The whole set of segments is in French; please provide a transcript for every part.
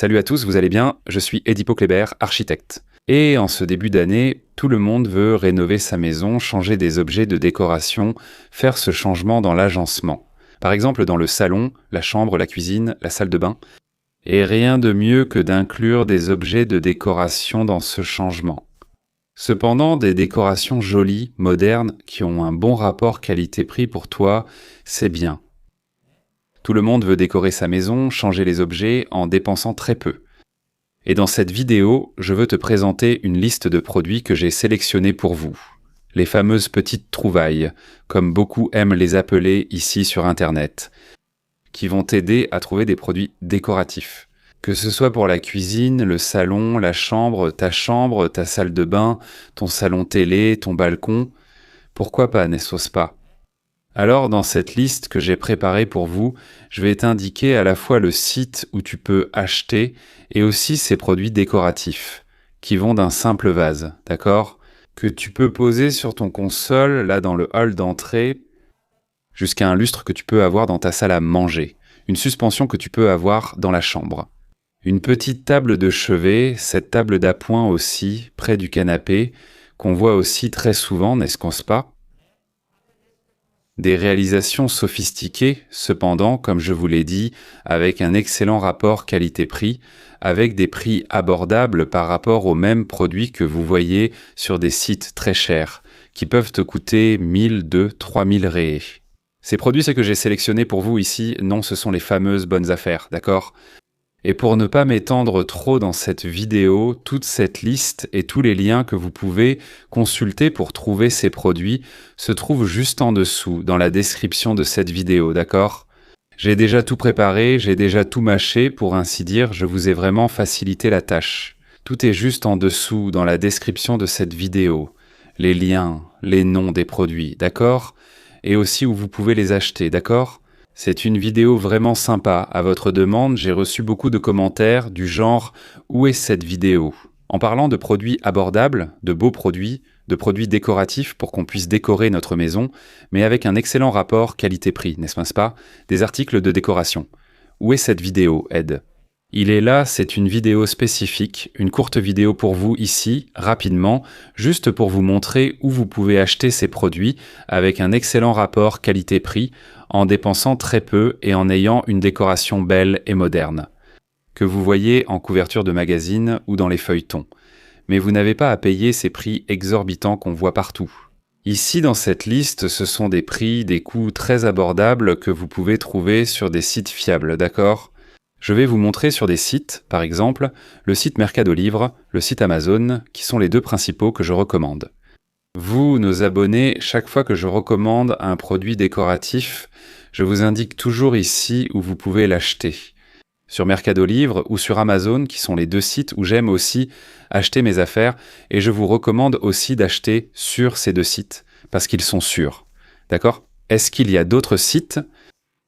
Salut à tous, vous allez bien? Je suis Edipo Kléber, architecte. Et en ce début d'année, tout le monde veut rénover sa maison, changer des objets de décoration, faire ce changement dans l'agencement. Par exemple dans le salon, la chambre, la cuisine, la salle de bain. Et rien de mieux que d'inclure des objets de décoration dans ce changement. Cependant, des décorations jolies, modernes, qui ont un bon rapport qualité-prix pour toi, c'est bien. Tout le monde veut décorer sa maison, changer les objets en dépensant très peu. Et dans cette vidéo, je veux te présenter une liste de produits que j'ai sélectionnés pour vous. Les fameuses petites trouvailles, comme beaucoup aiment les appeler ici sur Internet, qui vont t'aider à trouver des produits décoratifs. Que ce soit pour la cuisine, le salon, la chambre, ta salle de bain, ton salon télé, ton balcon, pourquoi pas, n'est-ce pas? Alors, dans cette liste que j'ai préparée pour vous, je vais t'indiquer à la fois le site où tu peux acheter et aussi ces produits décoratifs, qui vont d'un simple vase, d'accord? Que tu peux poser sur ton console, là dans le hall d'entrée, jusqu'à un lustre que tu peux avoir dans ta salle à manger, une suspension que tu peux avoir dans la chambre. Une petite table de chevet, cette table d'appoint aussi, près du canapé, qu'on voit aussi très souvent, n'est-ce pas? Des réalisations sophistiquées, cependant, comme je vous l'ai dit, avec un excellent rapport qualité-prix, avec des prix abordables par rapport aux mêmes produits que vous voyez sur des sites très chers, qui peuvent te coûter 1000, 2000, 3000 réés. Ces produits, ce que j'ai sélectionné pour vous ici, non, ce sont les fameuses bonnes affaires, d'accord ? Et pour ne pas m'étendre trop dans cette vidéo, toute cette liste et tous les liens que vous pouvez consulter pour trouver ces produits se trouvent juste en dessous, dans la description de cette vidéo, d'accord? J'ai déjà tout préparé, j'ai déjà tout mâché, pour ainsi dire, je vous ai vraiment facilité la tâche. Tout est juste en dessous, dans la description de cette vidéo. Les liens, les noms des produits, d'accord? Et aussi où vous pouvez les acheter, d'accord? C'est une vidéo vraiment sympa. À votre demande, j'ai reçu beaucoup de commentaires du genre « Où est cette vidéo ?» En parlant de produits abordables, de beaux produits, de produits décoratifs pour qu'on puisse décorer notre maison, mais avec un excellent rapport qualité-prix, n'est-ce pas? Des articles de décoration. Où est cette vidéo, Ed? Il est là, c'est une vidéo spécifique, une courte vidéo pour vous ici, rapidement, juste pour vous montrer où vous pouvez acheter ces produits avec un excellent rapport qualité-prix, en dépensant très peu et en ayant une décoration belle et moderne, que vous voyez en couverture de magazine ou dans les feuilletons. Mais vous n'avez pas à payer ces prix exorbitants qu'on voit partout. Ici, dans cette liste, ce sont des prix, des coûts très abordables que vous pouvez trouver sur des sites fiables, d'accord ? Je vais vous montrer sur des sites, par exemple, le site Mercado Livre, le site Amazon, qui sont les deux principaux que je recommande. Vous, nos abonnés, chaque fois que je recommande un produit décoratif, je vous indique toujours ici où vous pouvez l'acheter. Sur Mercado Livre ou sur Amazon, qui sont les deux sites où j'aime aussi acheter mes affaires, et je vous recommande aussi d'acheter sur ces deux sites, parce qu'ils sont sûrs. D'accord? Est-ce qu'il y a d'autres sites?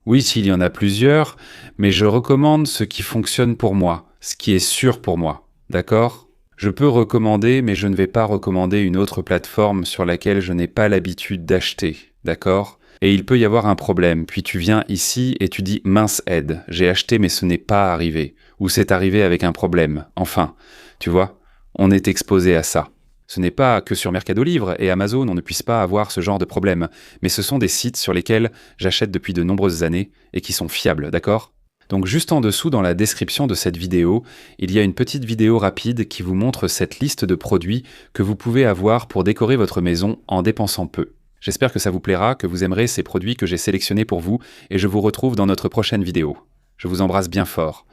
Oui, s'il y en a plusieurs, mais je recommande ce qui fonctionne pour moi, ce qui est sûr pour moi. D'accord? Je peux recommander, mais je ne vais pas recommander une autre plateforme sur laquelle je n'ai pas l'habitude d'acheter, d'accord? Et il peut y avoir un problème, puis tu viens ici et tu dis « mince Ed, j'ai acheté mais ce n'est pas arrivé » ou « c'est arrivé avec un problème ». Enfin, tu vois, on est exposé à ça. Ce n'est pas que sur Mercado Livre et Amazon on ne puisse pas avoir ce genre de problème, mais ce sont des sites sur lesquels j'achète depuis de nombreuses années et qui sont fiables, d'accord ? Donc juste en dessous dans la description de cette vidéo, il y a une petite vidéo rapide qui vous montre cette liste de produits que vous pouvez avoir pour décorer votre maison en dépensant peu. J'espère que ça vous plaira, que vous aimerez ces produits que j'ai sélectionnés pour vous et je vous retrouve dans notre prochaine vidéo. Je vous embrasse bien fort.